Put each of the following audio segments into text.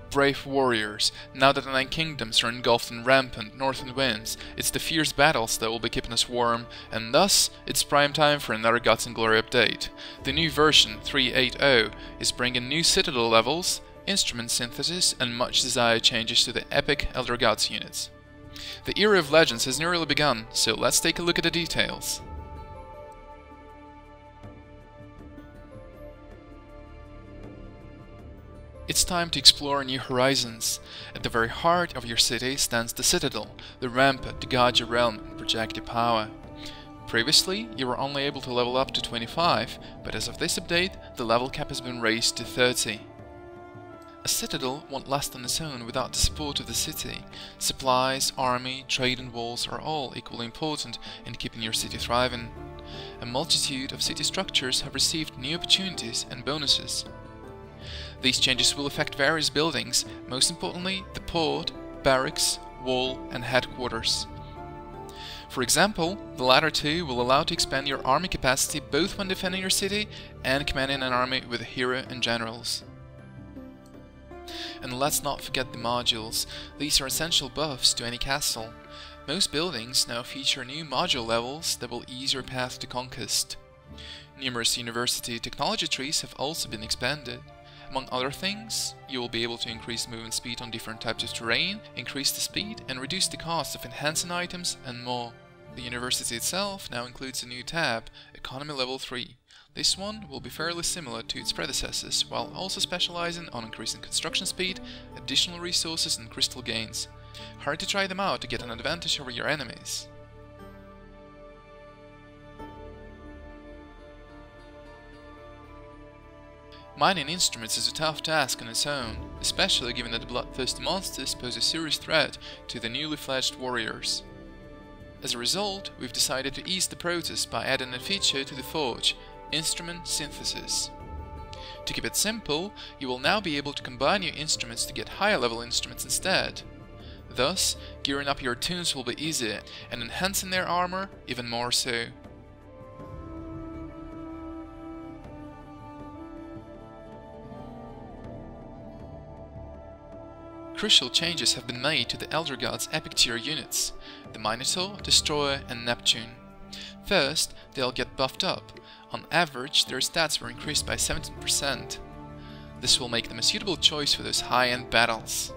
Brave warriors, now that the 9 kingdoms are engulfed in rampant northern winds, it's the fierce battles that will be keeping us warm, and thus, it's prime time for another Gods and Glory update. The new version, 3.8.0, is bringing new citadel levels, instrument synthesis, and much desired changes to the epic Elder Gods units. The era of legends has nearly begun, so let's take a look at the details. It's time to explore new horizons. At the very heart of your city stands the Citadel, the rampart to guard your realm and project your power. Previously, you were only able to level up to 25, but as of this update, the level cap has been raised to 30. A citadel won't last on its own without the support of the city. Supplies, army, trade and walls are all equally important in keeping your city thriving. A multitude of city structures have received new opportunities and bonuses. These changes will affect various buildings, most importantly the port, barracks, wall and headquarters. For example, the latter two will allow to expand your army capacity both when defending your city and commanding an army with a hero and generals. And let's not forget the modules. These are essential buffs to any castle. Most buildings now feature new module levels that will ease your path to conquest. Numerous university technology trees have also been expanded. Among other things, you will be able to increase movement speed on different types of terrain, increase the speed, and reduce the cost of enhancing items, and more. The university itself now includes a new tab, Economy Level 3. This one will be fairly similar to its predecessors, while also specializing on increasing construction speed, additional resources, and crystal gains. Hard to try them out to get an advantage over your enemies. Mining instruments is a tough task on its own, especially given that the bloodthirsty monsters pose a serious threat to the newly fledged warriors. As a result, we've decided to ease the process by adding a feature to the forge, Instrument Synthesis. To keep it simple, you will now be able to combine your instruments to get higher level instruments instead. Thus, gearing up your tunes will be easier, and enhancing their armor even more so. Crucial changes have been made to the Elder Gods epic tier units, the Minotaur, Destroyer and Neptune. First, they'll get buffed up. On average, their stats were increased by 17%. This will make them a suitable choice for those high-end battles.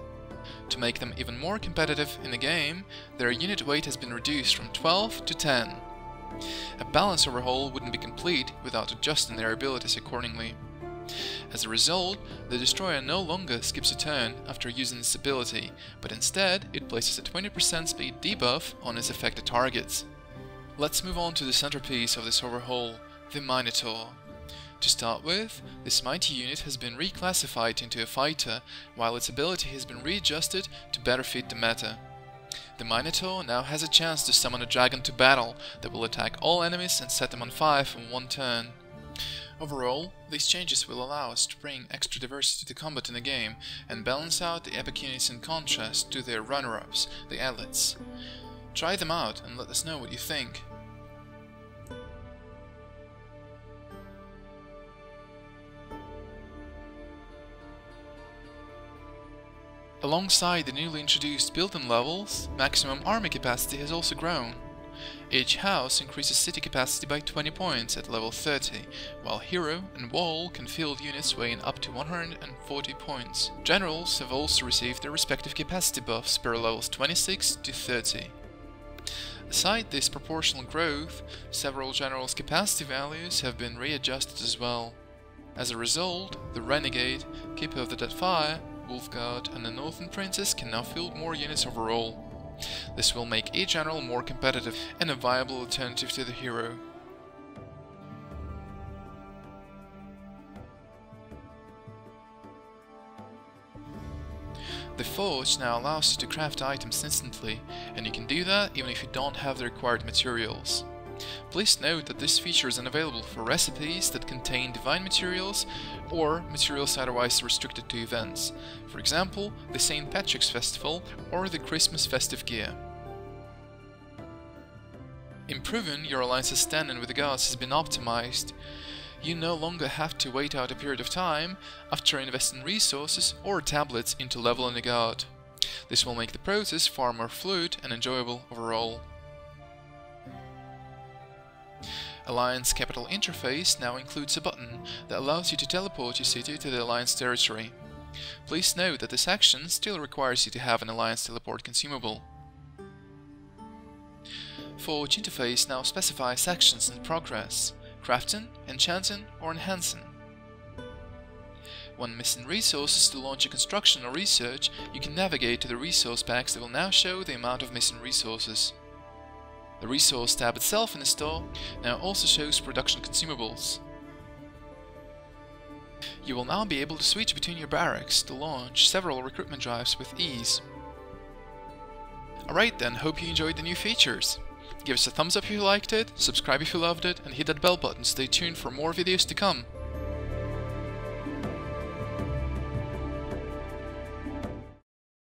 To make them even more competitive in the game, their unit weight has been reduced from 12 to 10. A balance overhaul wouldn't be complete without adjusting their abilities accordingly. As a result, the Destroyer no longer skips a turn after using its ability, but instead it places a 20% speed debuff on its affected targets. Let's move on to the centerpiece of this overhaul, the Minotaur. To start with, this mighty unit has been reclassified into a fighter, while its ability has been readjusted to better fit the meta. The Minotaur now has a chance to summon a dragon to battle that will attack all enemies and set them on fire from one turn. Overall, these changes will allow us to bring extra diversity to combat in the game and balance out the epic units in contrast to their runner-ups, the elites. Try them out and let us know what you think. Alongside the newly introduced building levels, maximum army capacity has also grown. Each house increases city capacity by 20 points at level 30, while hero and wall can field units weighing up to 140 points. Generals have also received their respective capacity buffs per levels 26 to 30. Aside this proportional growth, several generals' capacity values have been readjusted as well. As a result, the Renegade, Keeper of the Dead Fire, Wolfguard and the Northern Princess can now field more units overall. This will make each general more competitive and a viable alternative to the hero. The Forge now allows you to craft items instantly, and you can do that even if you don't have the required materials. Please note that this feature is unavailable for recipes that contain divine materials or materials otherwise restricted to events, for example, the St. Patrick's Festival or the Christmas festive gear. Improving your alliance's standing with the gods has been optimized. you no longer have to wait out a period of time after investing resources or tablets into leveling a god. This will make the process far more fluid and enjoyable overall. Alliance Capital Interface now includes a button that allows you to teleport your city to the Alliance territory. Please note that this action still requires you to have an Alliance teleport consumable. Forge Interface now specifies actions in progress: crafting, enchanting, or enhancing. When missing resources to launch a construction or research, you can navigate to the resource packs that will now show the amount of missing resources. The resource tab itself in the store now also shows production consumables. You will now be able to switch between your barracks to launch several recruitment drives with ease. Alright then, hope you enjoyed the new features. Give us a thumbs up if you liked it, subscribe if you loved it, and hit that bell button to stay tuned for more videos to come.